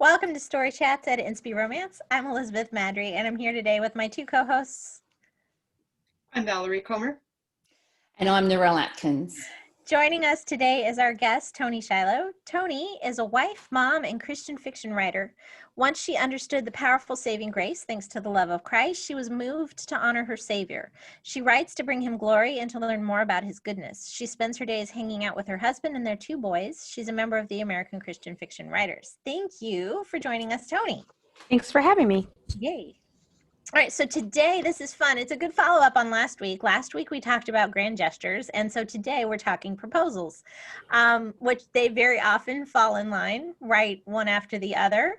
Welcome to Story Chats at Inspi Romance. I'm Elizabeth Maddrey, and I'm here today with my two co-hosts. I'm Valerie Comer. And I'm Narelle Atkins. Joining us today is our guest, Toni Shiloh. Toni is a wife, mom, and Christian fiction writer. Once she understood the powerful saving grace, thanks to the love of Christ, she was moved to honor her Savior. She writes to bring him glory and to learn more about his goodness. She spends her days hanging out with her husband and their two boys. She's a member of the American Christian Fiction Writers. Thank you for joining us, Toni. Thanks for having me. Yay. All right, so today, this is fun. It's a good follow-up on last week. Last week, we talked about grand gestures, and so today we're talking proposals, which they very often fall in line, right, one after the other.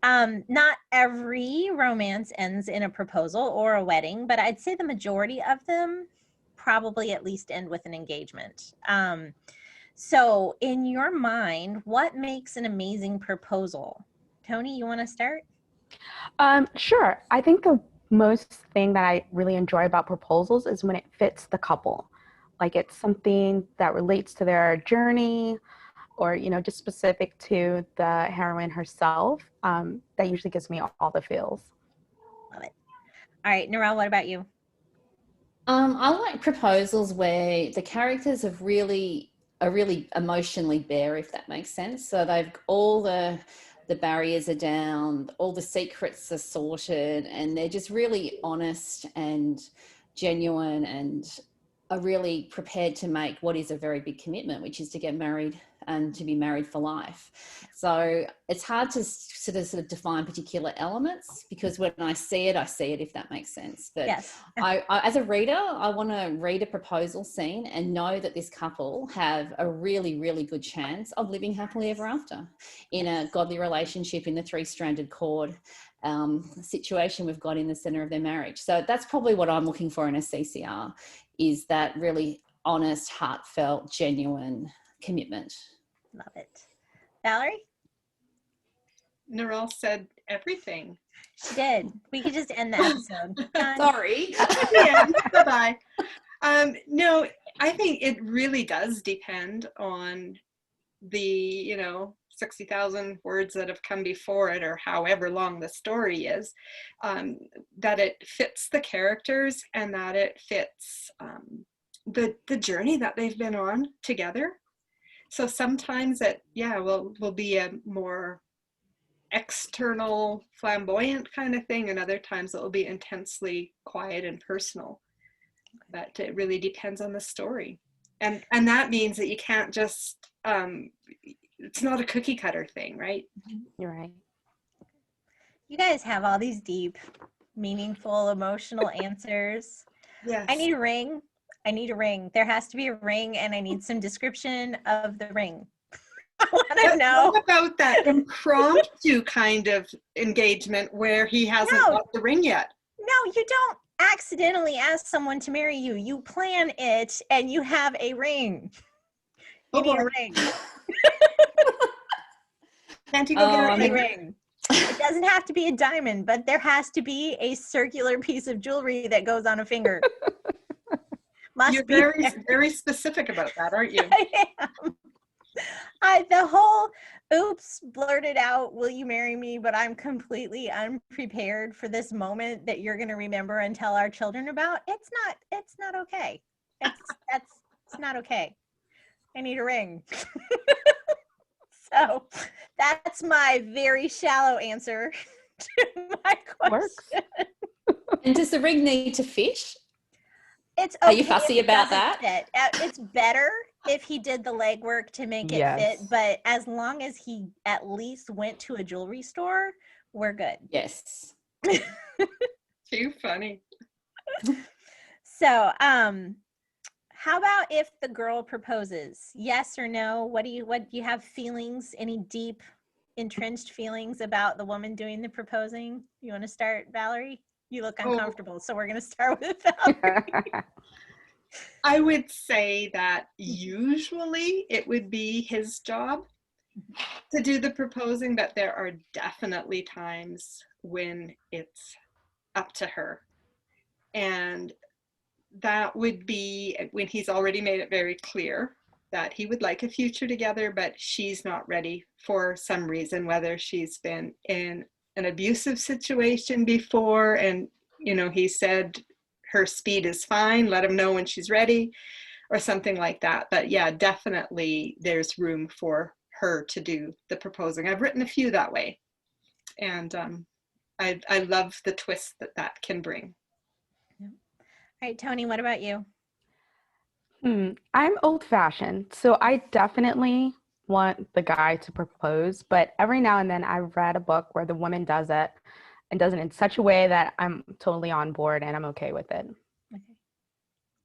Not every romance ends in a proposal or a wedding, but I'd say the majority of them probably at least end with an engagement. So in your mind, what makes an amazing proposal? Toni, you want to start? Sure. I think the most thing that I really enjoy about proposals is when it fits the couple. Like it's something that relates to their journey or, you know, just specific to the heroine herself. That usually gives me all the feels. Love it. All right, Narelle, what about you? I like proposals where the characters are really emotionally bare, if that makes sense. So they've all the barriers are down, all the secrets are sorted, and they're just really honest and genuine and are really prepared to make what is a very big commitment, which is to get married and to be married for life. So it's hard to sort of define particular elements because when I see it, if that makes sense. But yes. I, as a reader, I want to read a proposal scene and know that this couple have a really, really good chance of living happily ever after in a godly relationship in the three-stranded cord situation we've got in the center of their marriage. So that's probably what I'm looking for in a CCR, is that really honest, heartfelt, genuine commitment. Love it. Valerie? Narelle said everything. She did. We could just end the episode. Sorry. Yeah, bye-bye. No, I think it really does depend on the, 60,000 words that have come before it, or however long the story is, that it fits the characters and that it fits the journey that they've been on together. So sometimes it, will be a more external, flamboyant kind of thing, and other times it will be intensely quiet and personal. But it really depends on the story. And that means that you can't just, it's not a cookie cutter thing, right? You're right. You guys have all these deep, meaningful, emotional answers. Yes. I need a ring. There has to be a ring, and I need some description of the ring. I want to know. What about that impromptu kind of engagement where he hasn't got the ring yet? No, you don't accidentally ask someone to marry you. You plan it, and you have a ring. You need a ring. Can't you go get a ring? It doesn't have to be a diamond, but there has to be a circular piece of jewelry that goes on a finger. You're very, very specific about that, aren't you? I am. The whole oops blurted out, will you marry me? But I'm completely unprepared for this moment that you're going to remember and tell our children about. It's not okay. It's not okay. I need a ring. So that's my very shallow answer to my question. And does the ring need to fit? It's okay. Are you fussy about that? Fit. It's better if he did the legwork to make it fit, but as long as he at least went to a jewelry store, we're good. Yes. Too funny. So, how about if the girl proposes? Yes or no? What do you have feelings? Any deep, entrenched feelings about the woman doing the proposing? You want to start, Valerie? You look uncomfortable, so we're going to start with Valerie. I would say that usually it would be his job to do the proposing, but there are definitely times when it's up to her. And that would be when he's already made it very clear that he would like a future together, but she's not ready for some reason, whether she's been in an abusive situation before and, you know, he said her speed is fine, let him know when she's ready or something like that. But yeah, definitely there's room for her to do the proposing. I've written a few that way. And I love the twist that that can bring. All right, Toni, what about you? I'm old-fashioned, so I definitely want the guy to propose, but every now and then I've read a book where the woman does it and does it in such a way that I'm totally on board and I'm okay with it. Okay,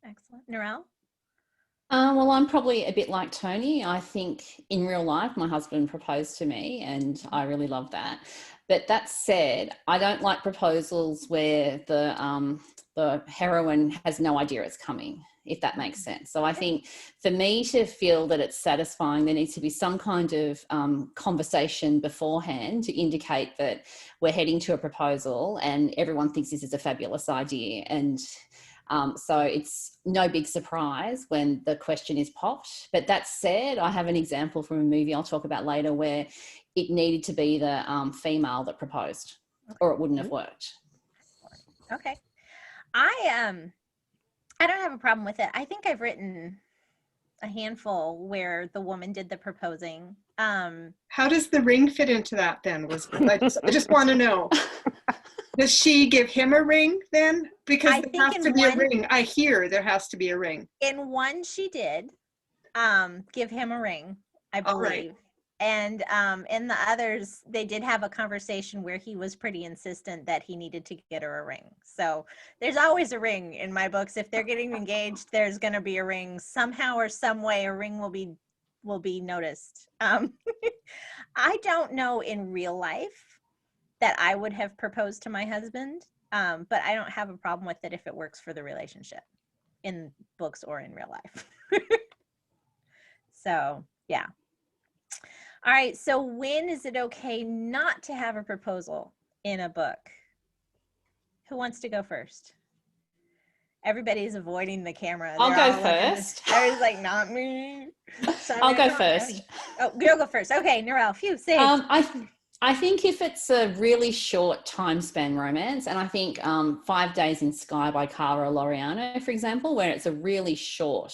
excellent. Narelle? Well, I'm probably a bit like Toni. I think in real life, my husband proposed to me and I really love that. But that said, I don't like proposals where the heroine has no idea it's coming, if that makes sense. So I think for me to feel that it's satisfying, there needs to be some kind of conversation beforehand to indicate that we're heading to a proposal and everyone thinks this is a fabulous idea. And so it's no big surprise when the question is popped. But that said, I have an example from a movie I'll talk about later where it needed to be the female that proposed, or it wouldn't have worked. Okay. I don't have a problem with it. I think I've written a handful where the woman did the proposing. How does the ring fit into that then? I just want to know. Does she give him a ring then? Because there has to be a ring. I hear there has to be a ring. In one, she did give him a ring, I believe. Right. And in the others, they did have a conversation where he was pretty insistent that he needed to get her a ring. So there's always a ring in my books. If they're getting engaged, there's going to be a ring. Somehow or some way, a ring will be noticed. I don't know in real life that I would have proposed to my husband, but I don't have a problem with it if it works for the relationship in books or in real life. So, yeah. All right, so when is it okay not to have a proposal in a book? Who wants to go first? Everybody's avoiding the camera. I'll go first. I was like, not me. So I'll go first. Oh, you'll go first. Okay, Narelle, phew, saved. I think if it's a really short time span romance, and I think 5 Days in Skye by Carla Laureano, for example, where it's a really short,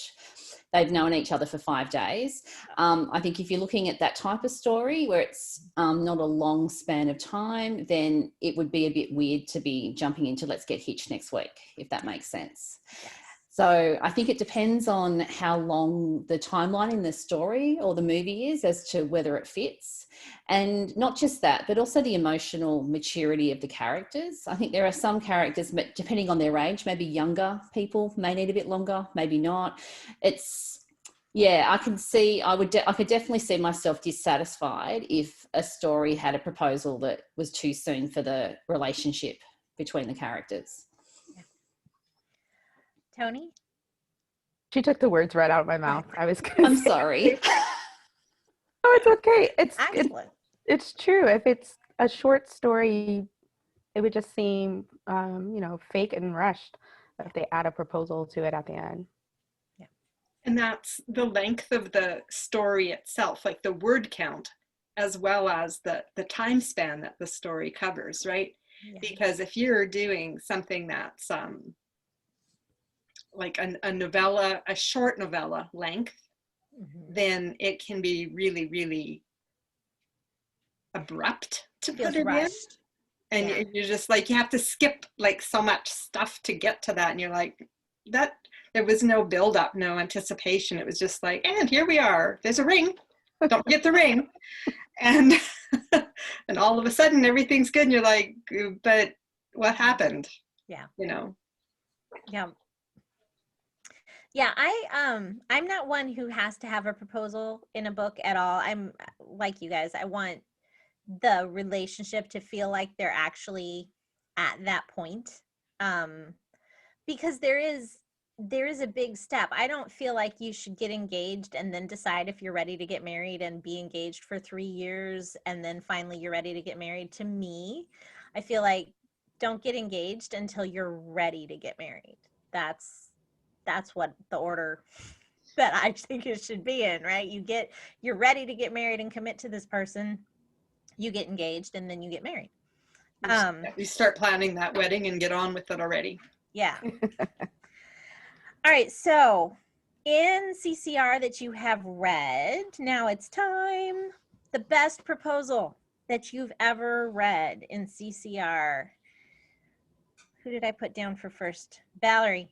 they've known each other for 5 days. I think if you're looking at that type of story where it's not a long span of time, then it would be a bit weird to be jumping into let's get hitched next week, if that makes sense. Yes. So I think it depends on how long the timeline in the story or the movie is as to whether it fits. And not just that, but also the emotional maturity of the characters. I think there are some characters, depending on their age, maybe younger people may need a bit longer, maybe not. I could definitely see myself dissatisfied if a story had a proposal that was too soon for the relationship between the characters. Toni? She took the words right out of my mouth. I'm sorry. Oh, it's okay. It's true. If it's a short story, it would just seem, fake and rushed if they add a proposal to it at the end. Yeah. And that's the length of the story itself, like the word count, as well as the time span that the story covers, right? Yeah. Because if you're doing something that's like a novella, a short novella length, then it can be really, really abrupt to put it rushed in. And you're just like, you have to skip like so much stuff to get to that. And you're like, there was no build up, no anticipation. It was just like, and here we are. There's a ring. Don't forget the ring. And and all of a sudden everything's good. And you're like, but what happened? Yeah. Yeah. Yeah, I'm not one who has to have a proposal in a book at all. I'm like you guys. I want the relationship to feel like they're actually at that point. Because there is a big step. I don't feel like you should get engaged and then decide if you're ready to get married and be engaged for 3 years and then finally you're ready to get married. To me, I feel like don't get engaged until you're ready to get married. That's what the order that I think it should be in, right? You're ready to get married and commit to this person, you get engaged, and then you get married. You start planning that wedding and get on with it already. Yeah. All right, so in CCR that you have read, now it's time. The best proposal that you've ever read in CCR. Who did I put down for first? Valerie.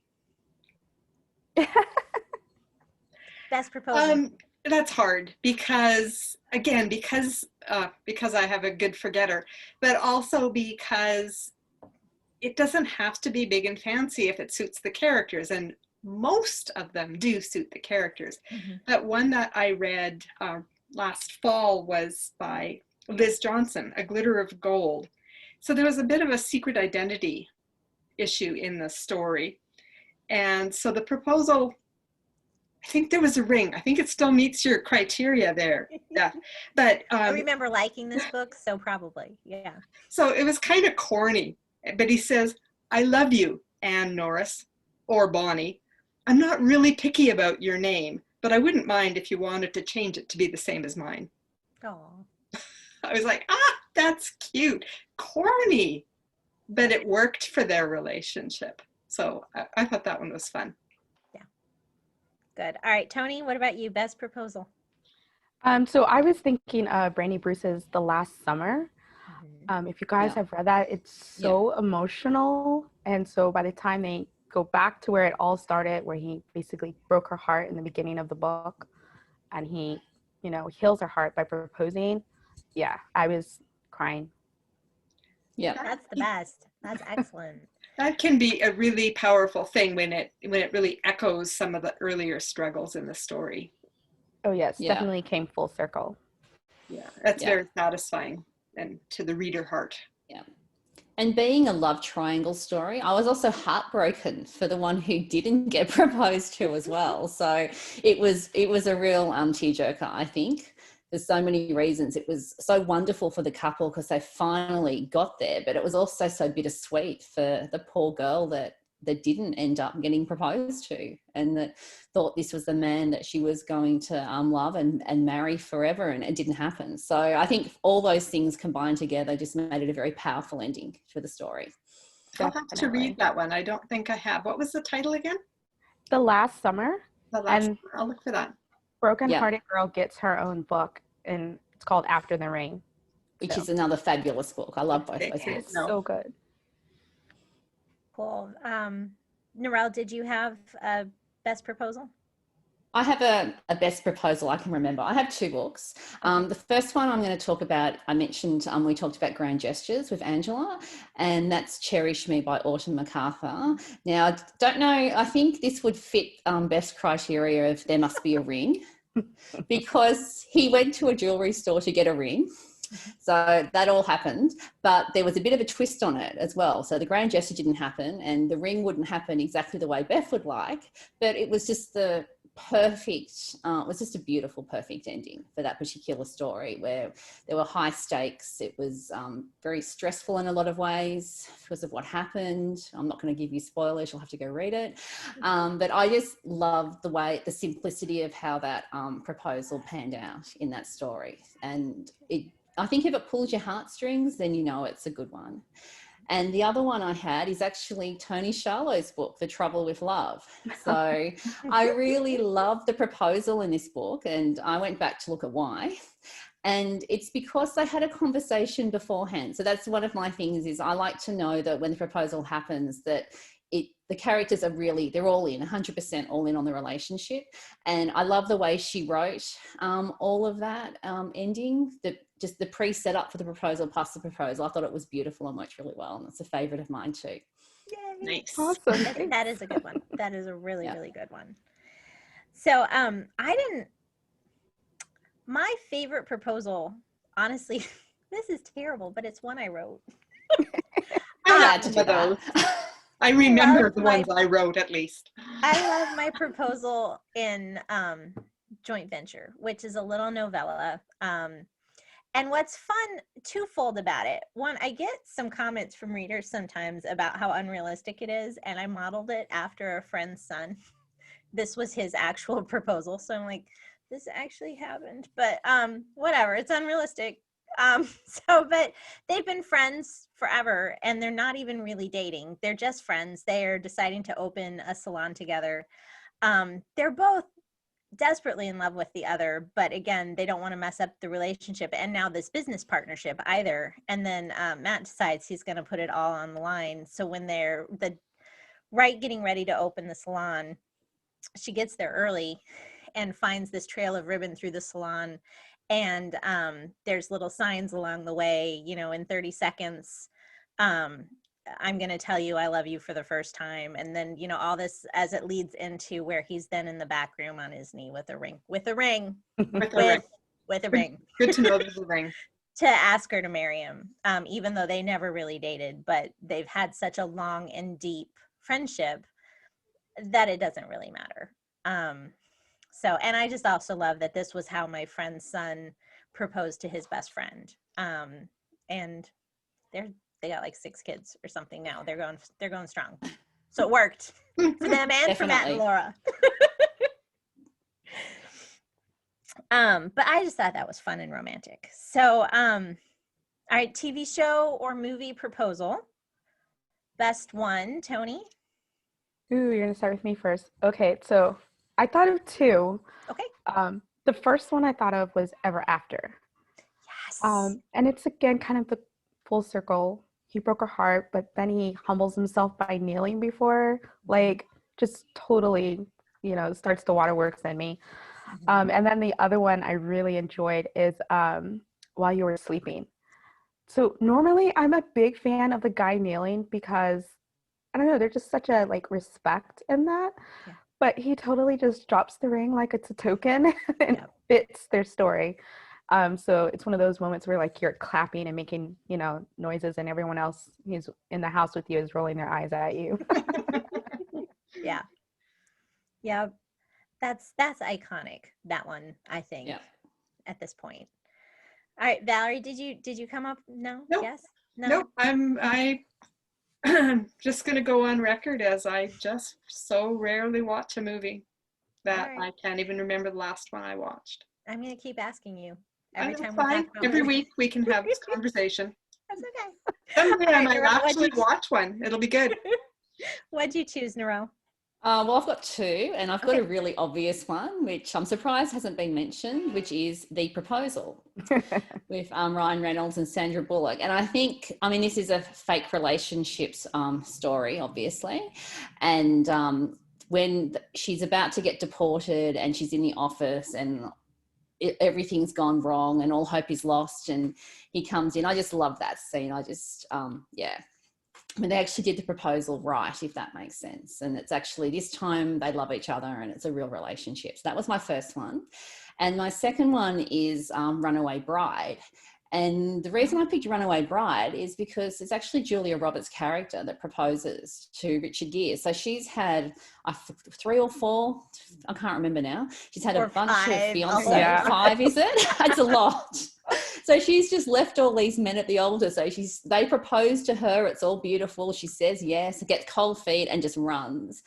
Best proposal. That's hard because, again, because I have a good forgetter, but also because it doesn't have to be big and fancy if it suits the characters, and most of them do suit the characters. Mm-hmm. But one that I read last fall was by Liz Johnson, A Glitter of Gold. So there was a bit of a secret identity issue in the story. And so the proposal, I think there was a ring. I think it still meets your criteria there. Yeah. But I remember liking this book, so probably, yeah. So it was kind of corny, but he says, "I love you, Anne Norris, or Bonnie. I'm not really picky about your name, but I wouldn't mind if you wanted to change it to be the same as mine." Oh. I was like, that's cute. Corny, but it worked for their relationship. So I thought that one was fun. Yeah. Good. All right, Toni, what about you? Best proposal? So I was thinking Brandy Bruce's The Last Summer. If you guys have read that, it's so emotional. And so by the time they go back to where it all started, where he basically broke her heart in the beginning of the book, and he, heals her heart by proposing. Yeah, I was crying. Yeah, that's the best. That's excellent. That can be a really powerful thing when it really echoes some of the earlier struggles in the story. Oh yes, definitely came full circle. Yeah, that's very satisfying and to the reader heart. Yeah. And being a love triangle story, I was also heartbroken for the one who didn't get proposed to as well. So it was a real tearjerker, I think. There's so many reasons. It was so wonderful for the couple because they finally got there, but it was also so bittersweet for the poor girl that didn't end up getting proposed to, and that thought this was the man that she was going to love and marry forever, and it didn't happen. So I think all those things combined together just made it a very powerful ending for the story. I'll have to read that one. I don't think I have. What was the title again? The Last Summer. Summer. I'll look for that. Broken-hearted girl gets her own book, and it's called After the Rain, which is another fabulous book. I love both those books. It's so good. Cool. Narelle, did you have a best proposal? I have a best proposal I can remember. I have two books. The first one I'm going to talk about, I mentioned we talked about Grand Gestures with Angela, and that's Cherish Me by Autumn Macarthur. Now, I don't know, I think this would fit best criteria of there must be a ring, because he went to a jewellery store to get a ring. So that all happened, but there was a bit of a twist on it as well. So the grand gesture didn't happen, and the ring wouldn't happen exactly the way Beth would like, but it was just the perfect, it was just a beautiful, perfect ending for that particular story, where there were high stakes. It was very stressful in a lot of ways because of what happened. I'm not going to give you spoilers, you'll have to go read it. But I just love the simplicity of how that proposal panned out in that story. And I think if it pulls your heartstrings, then you know it's a good one. And the other one I had is actually Toni Shiloh's book, The Trouble with Love. So I really love the proposal in this book, and I went back to look at why. And it's because they had a conversation beforehand. So that's one of my things, is I like to know that when the proposal happens, that the characters are really, they're all in, 100% all in on the relationship. And I love the way she wrote all of that ending, just the pre-setup for the proposal plus the proposal. I thought it was beautiful and worked really well, and it's a favourite of mine too. Yay. Nice. Awesome. That is a good one. That is a really, really good one. So my favorite proposal, honestly, this is terrible, but it's one I wrote. I had to do those. I remember the ones I wrote, at least. I love my proposal in Joint Venture, which is a little novella. And what's fun twofold about it. One, I get some comments from readers sometimes about how unrealistic it is, and I modeled it after a friend's son this was his actual proposal. So I'm like, this actually happened, but whatever, it's unrealistic. But they've been friends forever, and they're not even really dating. They're just friends. They're deciding to open a salon together. They're both desperately in love with the other, but again, they don't want to mess up the relationship and now this business partnership either. And then Matt decides he's going to put it all on the line. So when they're getting ready to open the salon, she gets there early and finds this trail of ribbon through the salon. And there's little signs along the way, in 30 seconds, I'm going to tell you I love you for the first time. And then, all this as it leads into where he's then in the back room on his knee with a ring. With a ring. Good to know there's a ring. To ask her to marry him, even though they never really dated, but they've had such a long and deep friendship that it doesn't really matter. And I just also love that this was how my friend's son proposed to his best friend. And they got like 6 kids or something now. They're going strong. So it worked for them and for Matt and Laura. But I just thought that was fun and romantic. So, all right, TV show or movie proposal. Best one, Toni? Ooh, you're gonna start with me first. Okay, so I thought of 2. Okay. The first one I thought of was Ever After. Yes. And it's again kind of the full circle. He broke her heart, but then he humbles himself by kneeling before, like just totally, starts the waterworks in me. And then the other one I really enjoyed is While You Were Sleeping. So normally I'm a big fan of the guy kneeling because, I don't know, there's just such a respect in that. Yeah. But he totally just drops the ring like it's a token and fits their story. So it's one of those moments where you're clapping and making, noises, and everyone else who's in the house with you is rolling their eyes at you. Yeah. Yeah. That's iconic. That one, I think, at this point. All right, Valerie, did you come up? No? Nope. Yes? No? Nope. I'm just going to go on record as I just so rarely watch a movie that I can't even remember the last one I watched. I'm going to keep asking you every time we fine. talk about Every movies. week we can have this conversation. That's okay. Someday I might actually watch one. It'll be good. What'd you choose, Narelle? Well, I've got 2, and I've got a really obvious one, which I'm surprised hasn't been mentioned, which is The Proposal with Ryan Reynolds and Sandra Bullock. And I think, this is a fake relationships story, obviously. And when she's about to get deported and she's in the office and everything's gone wrong and all hope is lost, and he comes in. I just love that scene. I just, they actually did the proposal right, if that makes sense. And it's actually, this time they love each other and it's a real relationship. So that was my first one. And my second one is Runaway Bride. And the reason I picked Runaway Bride is because it's actually Julia Roberts' character that proposes to Richard Gere. So she's had 3 or 4, I can't remember now. She's had a bunch of fiancés. Yeah. 5, is it? That's a lot. So she's just left all these men at the altar. So they propose to her. It's all beautiful. She says yes, gets cold feet and just runs.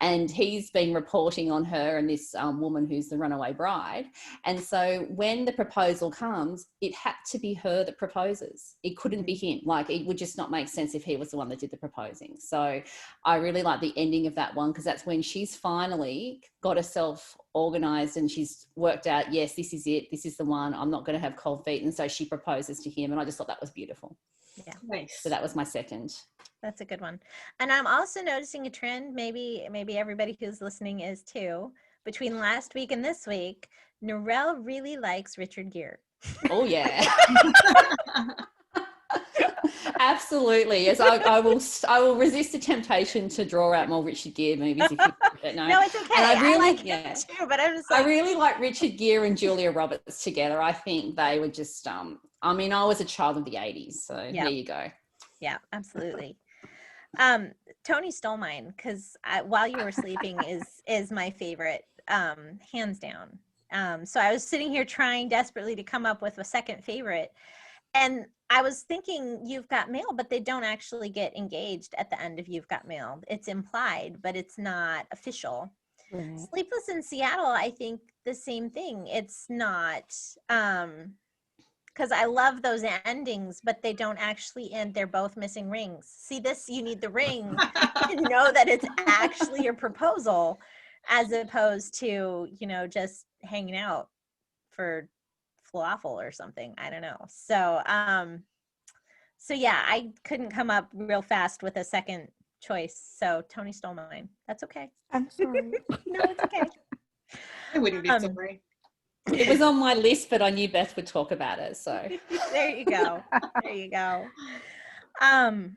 And he's been reporting on her and this woman who's the runaway bride. And so when the proposal comes, it had to be her that proposes. It couldn't be him. It would just not make sense if he was the one that did the proposing. So I really like the ending of that one, because that's when she's finally got herself organized and she's worked out, yes, this is it. This is the one. I'm not going to have cold feet. And so she proposes to him. And I just thought that was beautiful. Yeah. Nice. So that was my second. That's a good one. And I'm also noticing a trend, maybe everybody who's listening is too, between last week and this week. Narelle really likes Richard Gere. Oh, yeah. Absolutely. Yes, I will resist the temptation to draw out more Richard Gere movies if you don't know. No, it's okay. And I really like him too, but I'm just I really like Richard Gere and Julia Roberts together. I think they were just I was a child of the 80s, so there you go. Yeah, absolutely. Toni stole mine, because While You Were Sleeping is my favorite, hands down. So I was sitting here trying desperately to come up with a second favorite, and I was thinking You've Got Mail, but they don't actually get engaged at the end of You've Got Mail. It's implied, but it's not official. Right. Sleepless in Seattle, I think the same thing. It's not, because I love those endings, but they don't actually end. They're both missing rings. See, this, you need the ring to know that it's actually a proposal, as opposed to, just hanging out for falafel or something. I don't know. So yeah, I couldn't come up real fast with a second choice. So Toni stole mine. That's okay. I'm sorry. No, it's okay. I wouldn't be sorry. It was on my list, but I knew Beth would talk about it. So There you go. There you go. All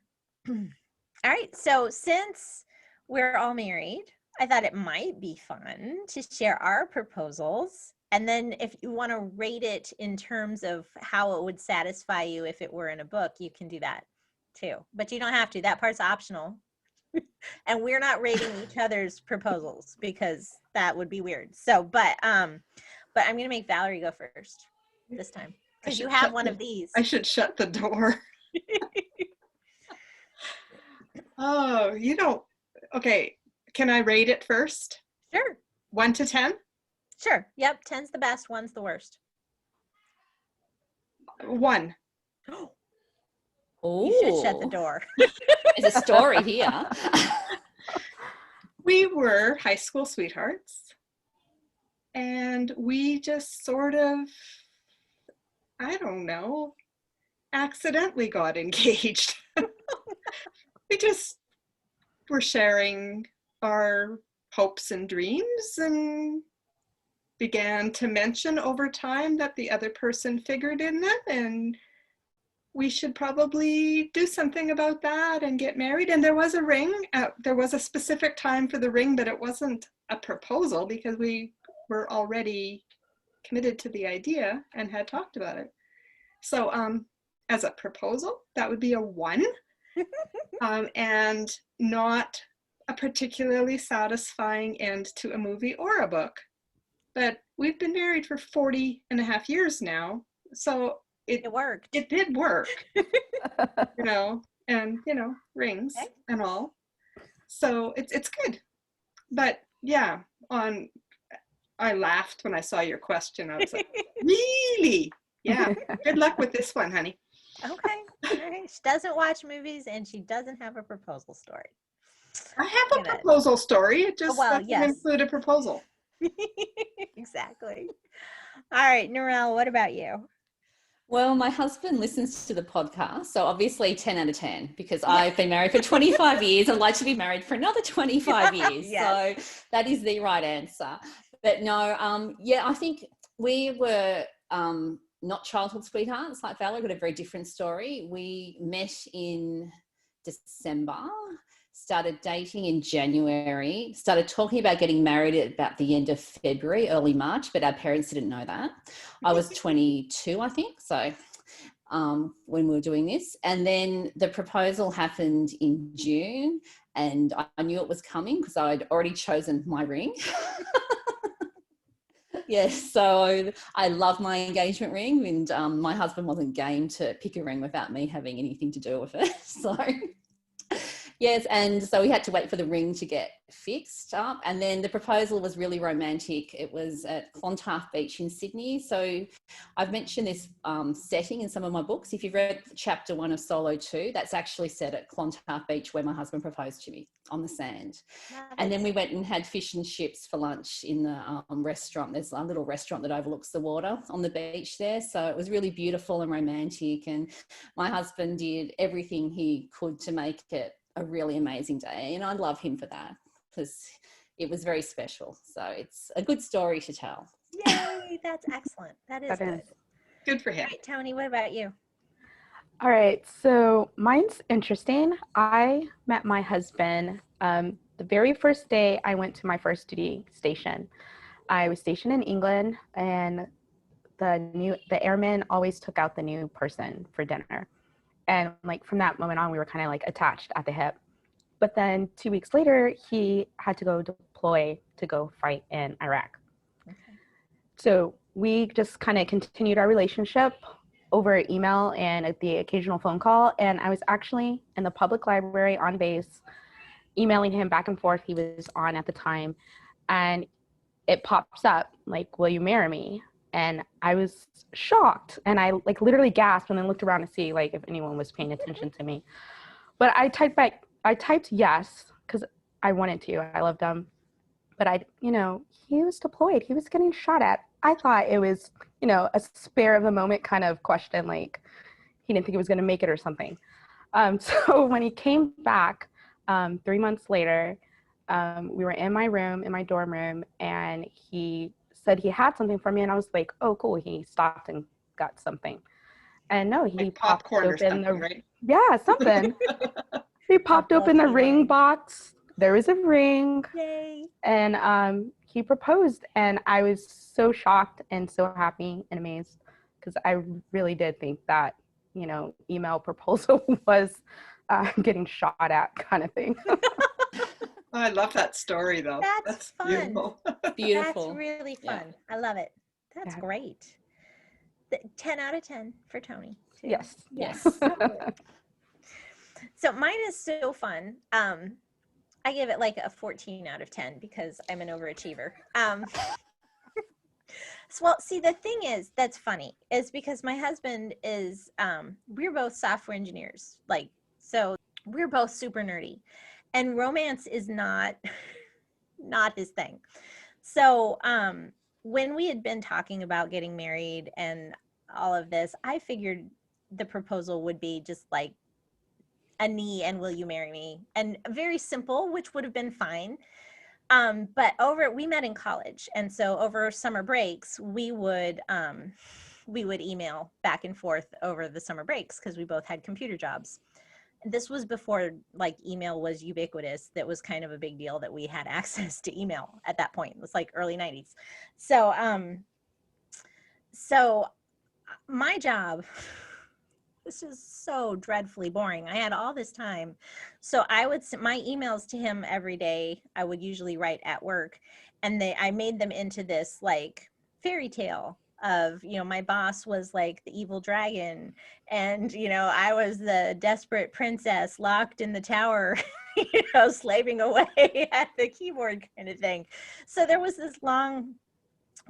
right. So since we're all married, I thought it might be fun to share our proposals. And then if you want to rate it in terms of how it would satisfy you if it were in a book, you can do that too. But you don't have to. That part's optional. And we're not rating each other's proposals because that would be weird. So, but I'm going to make Valerie go first this time because you have one of these. I should shut the door. Oh, okay. Can I rate it first? Sure. 1 to 10? Sure. Yep. 10's the best. 1's the worst. 1. oh, You should shut the door. There's a story here. We were high school sweethearts, and we just sort of, I don't know, accidentally got engaged. We just were sharing our hopes and dreams and began to mention over time that the other person figured in them and we should probably do something about that and get married. And there was a ring. There was a specific time for the ring, but it wasn't a proposal because we were already committed to the idea and had talked about it. So as a proposal, that would be a 1. And not a particularly satisfying end to a movie or a book. But we've been married for 40 and a half years now. So it worked. It did work, and rings and all. So it's good. But yeah, I laughed when I saw your question. I was like, really? Yeah. Good luck with this one, honey. Okay. All right. She doesn't watch movies and she doesn't have a proposal story. I have a proposal story. It just doesn't include a proposal. Exactly. All right, Narelle, what about you? Well, my husband listens to the podcast, so obviously 10 out of 10 because I've been married for 25 years. I'd like to be married for another 25 years. Yes. So that is the right answer. But no, I think we were not childhood sweethearts like Valerie, but a very different story. We met in December, started dating in January, started talking about getting married at about the end of February, early March, but our parents didn't know that. I was 22, I think, so when we were doing this. And then the proposal happened in June, and I knew it was coming because I'd already chosen my ring. Yes, so I love my engagement ring, and my husband wasn't game to pick a ring without me having anything to do with it. So yes, and so we had to wait for the ring to get fixed up, and then the proposal was really romantic. It was at Clontarf Beach in Sydney. So I've mentioned this setting in some of my books. If you've read chapter 1 of Solo 2, that's actually set at Clontarf Beach where my husband proposed to me on the sand. Nice. And then we went and had fish and chips for lunch in the restaurant. There's a little restaurant that overlooks the water on the beach there. So it was really beautiful and romantic, and my husband did everything he could to make it a really amazing day, and I love him for that because it was very special. So it's a good story to tell. Yay, that's excellent. That is good. Good for him. All right, Toni, what about you? All right, so mine's interesting. I met my husband the very first day I went to my first duty station. I was stationed in England, and the airman always took out the new person for dinner. And like from that moment on, we were kind of like attached at the hip. But then 2 weeks later, he had to go deploy to go fight in Iraq. Okay. So we just kind of continued our relationship over email and the occasional phone call. And I was actually in the public library on base, emailing him back and forth. He was on at the time. and it pops up like, will you marry me? And I was shocked, and I like literally gasped and then looked around to see like if anyone was paying attention to me. But I typed yes because I wanted to. I loved him. But he was deployed. He was getting shot at. I thought it was, a spare of the moment kind of question, like he didn't think he was going to make it or something. So when he came back 3 months later, we were in my dorm room, and he said he had something for me, and I was like, oh, cool. He stopped and got something. And no, he Like popped popcorn or open something, right? Yeah, something. He popped open the ring box. There was a ring. Yay. And he proposed, and I was so shocked and so happy and amazed, because I really did think that, email proposal was getting shot at kind of thing. Oh, I love that story, though. That's fun. Beautiful. Beautiful. That's really fun. Yeah. I love it. That's Yeah. great. 10 out of 10 for Toni, too. Yes. Yes. So mine is so fun. I give it like a 14 out of 10 because I'm an overachiever. Well, see, the thing is that's funny is because my husband is, we're both software engineers. So we're both super nerdy, and romance is not his thing. So when we had been talking about getting married and all of this, I figured the proposal would be just like a knee and will you marry me, and very simple, which would have been fine. But we met in college, and so over summer breaks we would email back and forth over the summer breaks because we both had computer jobs. This was before like email was ubiquitous. That was kind of a big deal that we had access to email at that point. It was like early 90s. So my job, this is so dreadfully boring. I had all this time. So I would send my emails to him every day. I would usually write at work, and I made them into this like fairy tale of, my boss was like the evil dragon, and, I was the desperate princess locked in the tower, slaving away at the keyboard kind of thing. So there was this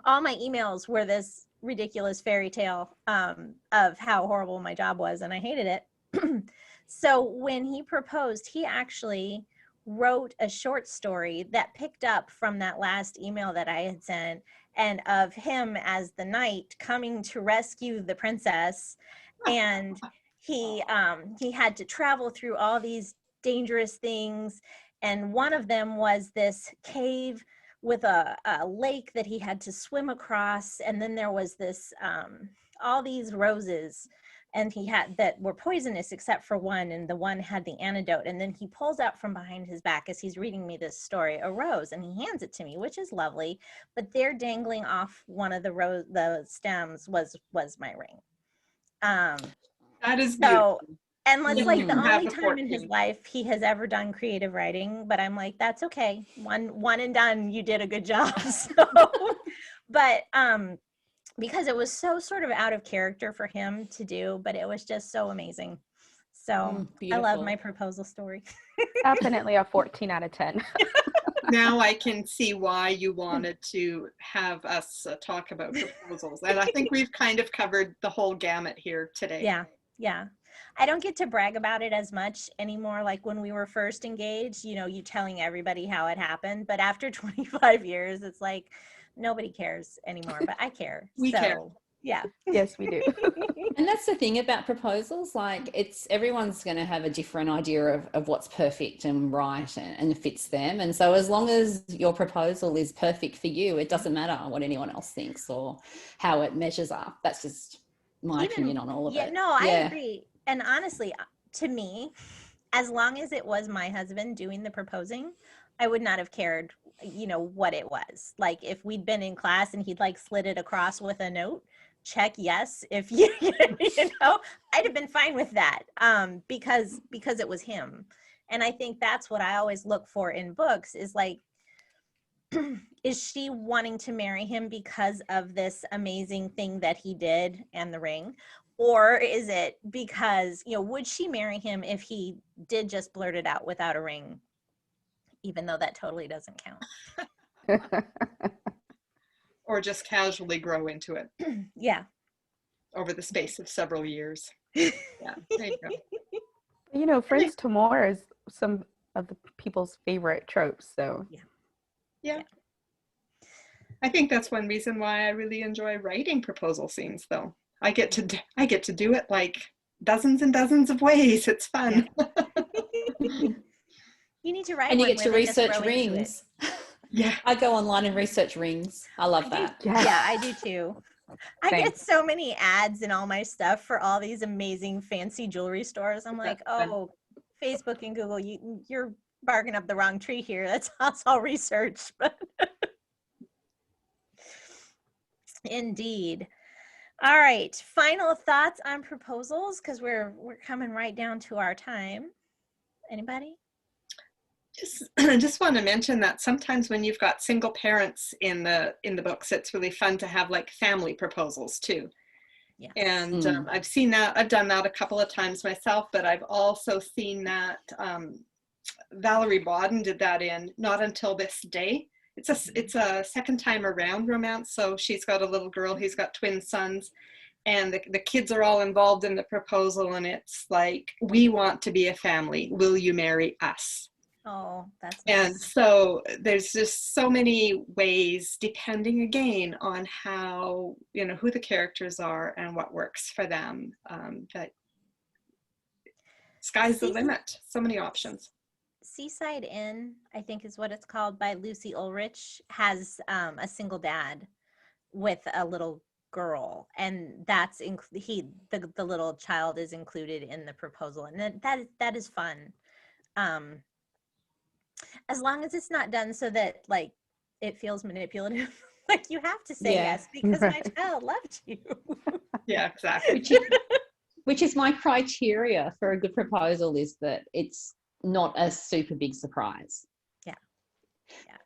all my emails were this ridiculous fairy tale of how horrible my job was, and I hated it. So when he proposed, he actually wrote a short story that picked up from that last email that I had sent, and of him as the knight coming to rescue the princess. And he had to travel through all these dangerous things, and one of them was this cave with a lake that he had to swim across, and then there was this all these roses, and he had that were poisonous except for one, and the one had the antidote. And then he pulls out from behind his back, as he's reading me this story, a rose, and he hands it to me, which is lovely, but there dangling off one of the stems was my ring. That is beautiful. And it's like the only the time in his life he has ever done creative writing, but I'm like, that's okay. One and done, you did a good job. So, but because it was so sort of out of character for him to do, but it was just so amazing. So I love my proposal story. Definitely a 14 out of 10. Now I can see why you wanted to have us talk about proposals. And I think we've kind of covered the whole gamut here today. Yeah. I don't get to brag about it as much anymore. Like when we were first engaged, you telling everybody how it happened. But after 25 years, it's like nobody cares anymore. But I care. We care. Yeah. Yes, we do. And that's the thing about proposals. Like everyone's going to have a different idea of what's perfect and right and fits them. And so as long as your proposal is perfect for you, it doesn't matter what anyone else thinks or how it measures up. That's just my opinion on all of it. No, I agree. And honestly, to me, as long as it was my husband doing the proposing, I would not have cared, what it was. Like if we'd been in class and he'd like slid it across with a note, check yes. If I'd have been fine with that because it was him. And I think that's what I always look for in books is like, is she wanting to marry him because of this amazing thing that he did and the ring? Or is it because, would she marry him if he did just blurt it out without a ring, even though that totally doesn't count? Or just casually grow into it Yeah. over the space of several years. Yeah, there you go. You know, friends to more is some of the people's favorite tropes. So Yeah. I think that's one reason why I really enjoy writing proposal scenes, though. I get to do it like dozens and dozens of ways. It's fun. You need to write And you one get to where they just research grow into it. rings. Yeah. I go online and research rings. I love that. Yeah, I do too. I Same. get so many ads in all my stuff for all these amazing fancy jewelry stores. I'm like, That's fun. oh, Facebook and Google, you're barking up the wrong tree here. That's all research. But indeed. All right. Final thoughts on proposals, because we're coming right down to our time. Anybody? Just want to mention that sometimes when you've got single parents in the books, it's really fun to have like family proposals too. Yes. And I've seen that. I've done that a couple of times myself, but I've also seen that Valerie Bodden did that in Not Until This Day. It's a second time around romance. So she's got a little girl, he's got twin sons, and the kids are all involved in the proposal, and it's like, we want to be a family. Will you marry us? Oh, that's nice. And so there's just so many ways, depending again on how, you know, who the characters are and what works for them, that sky's the limit. So many options. Seaside Inn, I think is what it's called, by Lucie Ulrich, has a single dad with a little girl, and that's the little child is included in the proposal, and that is fun. As long as it's not done so that like it feels manipulative. Like you have to say yes because my child loved you. Yeah, exactly. Which is my criteria for a good proposal, is that it's not a super big surprise. Yeah.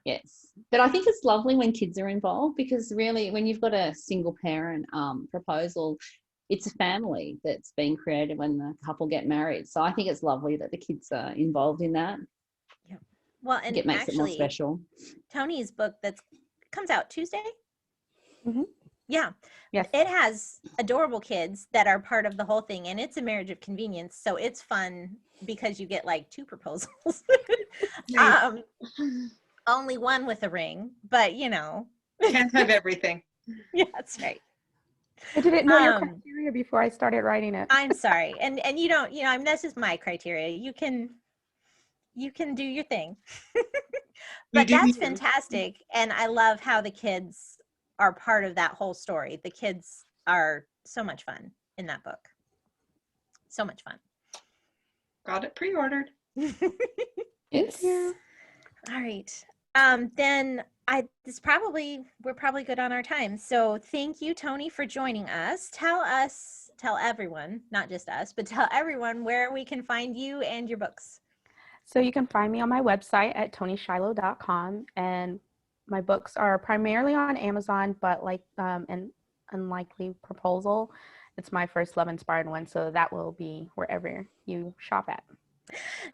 Yes. But I think it's lovely when kids are involved, because really when you've got a single parent proposal, it's a family that's being created when the couple get married. So I think it's lovely that the kids are involved in that. Yeah. Well, and it makes actually, it more special. Tony's book that comes out Tuesday. Mm-hmm. Yeah. Yes. It has adorable kids that are part of the whole thing, and it's a marriage of convenience. So it's fun because you get like two proposals. Only one with a ring, but you know. Can't have everything. Yeah, that's right. I didn't know your criteria before I started writing it. I'm sorry. And you don't, you know, I mean, that's just my criteria. You can do your thing. But that's fantastic. And I love how the kids are part of that whole story. The kids are so much fun in that book. So much fun. Got it pre-ordered. Yes. All right. Then we're probably good on our time. So thank you, Toni, for joining us. Tell everyone, not just us, but tell everyone where we can find you and your books. So you can find me on my website at tonishiloh.com, and my books are primarily on Amazon, but like an Unlikely Proposal, it's my first love-inspired one, so that will be wherever you shop at.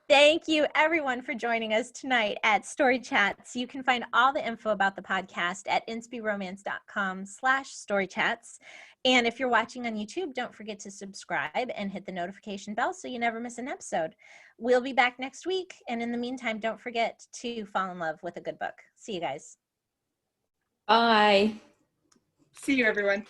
Thank you, everyone, for joining us tonight at Story Chats. You can find all the info about the podcast at inspiromance.com/storychats. And if you're watching on YouTube, don't forget to subscribe and hit the notification bell so you never miss an episode. We'll be back next week. And in the meantime, don't forget to fall in love with a good book. See you guys. Bye. See you, everyone.